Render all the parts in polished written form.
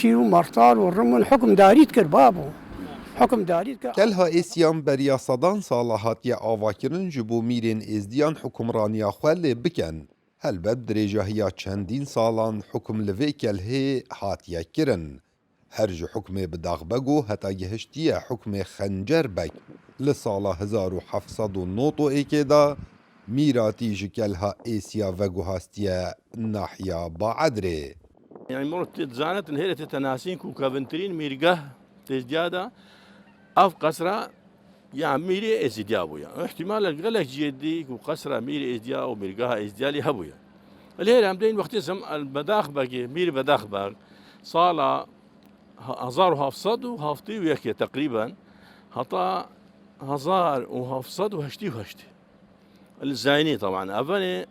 شیر و مەڕتار و ڕمون حکم داریت کرد بابوو حکم داریت کرد. کلها ئێسیان بەریا سەدان ساڵە هاتیە ئاواکردن ji بۆ میرên êzdiyan hukmraniya xwe lê bikin. Helbet dirêjahiya çendîn salan hukum li vê kelhê hatiye kirin. Her ji hukmê bi daxbego heta gihiştiye hukmê Xencerbek li sala 1791 da mîratî ji kelha êsiya veguhastiye nahiya Baedrê. يعني مرت تزانت انهيرت التناسين كو كافنترين ميرقه تزديادا اف قصرة يعني ميري ازديابويا احتمال الغلق جدي كو قصرة ميري ازديا وميرقها ازديالي هبويا الهير عمدين وقت اسم البداخ باقي ميري بداخ باق صالة 1700 وهافتي وياكي تقريبا هطا 1780 الزايني طبعا افني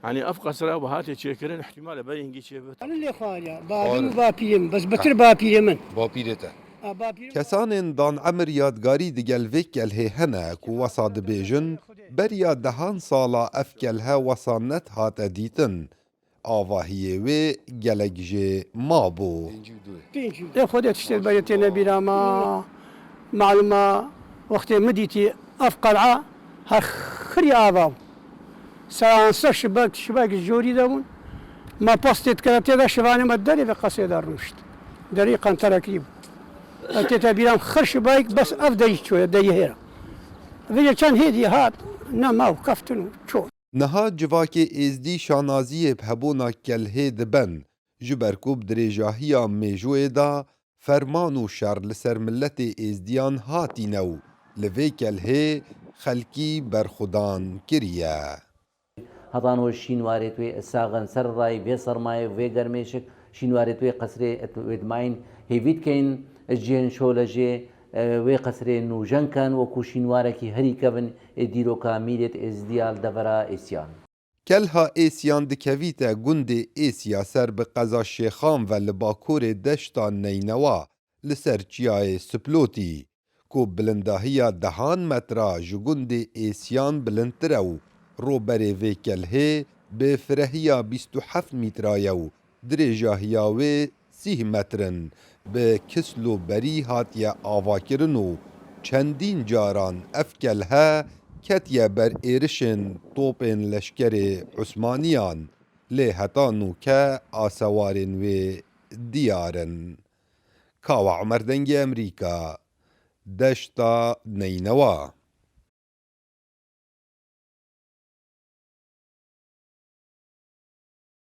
يعني افقى سرا وهاتي تشكرين احتمال بينجي شيبت أنا اللي خاليا بابي وبابيم بس بتر بابي من باپیرته Kesanên dan emer yadgarî di gel vê kelhê hene ku wesa dibêjin beriya dehan sala ev kelhe wesa net hate dîtin. Avahiyê wê gelek jê mabû. يا خودت تشتري بيتنا بلا ما معلومة وقت مديتي أفقلعة هخري آباو سانسا شباك الجوري داون ما بوستيت كراتي دا شباني مدري في قصيدة رمشت دريقا تراكيب أتيتا بلا خر شبايك بس أفدي شوية دي هيرا فيجا كان هيدي هاد نماو كفتنو شو Niha civakê êzdî şanaziyê hebûna kelhê dibin ji ber ku bi dirêjahiya mêjoyê da ferman û şer li ser milletê êzdiyan hatîne û li vê kelhê xelkî berxudan kiriye. هەڵانەوە شینوارێت وێ ساغن سەر ڕای وێ سەرمایە وێ گەرمێشک شینوارێت وێ قەسرێ وێدماین هێویتکەین ژێن شۆلەژێ وێ قەسرێ نوژەنکەن وەکو شینوارێکی هەریکەبن دیرۆکە میرێت ئێزدیال دەڤەرە ئێسیان. Kelha êsiyan dikevîte gundê êsiya ser bi qeza şêxan ve li bakurê deşta Neynewa li ser çiyayê Splotî ku bilindahiya dehan metra ji gundê êsiyan bilindtir e û roberê vê kelhê bi firehiya 27 mîtraye û dirêjahiya wê 30 metrin bi kislûberî hatiye avakirin û çendîn caran ev kelhe ketiye ber êrişên topên leşkerê Osmaniyan lê heta nûke asewarên wê diyarin. Kawa Emer Dengê Emerîka, deşta Neynewa.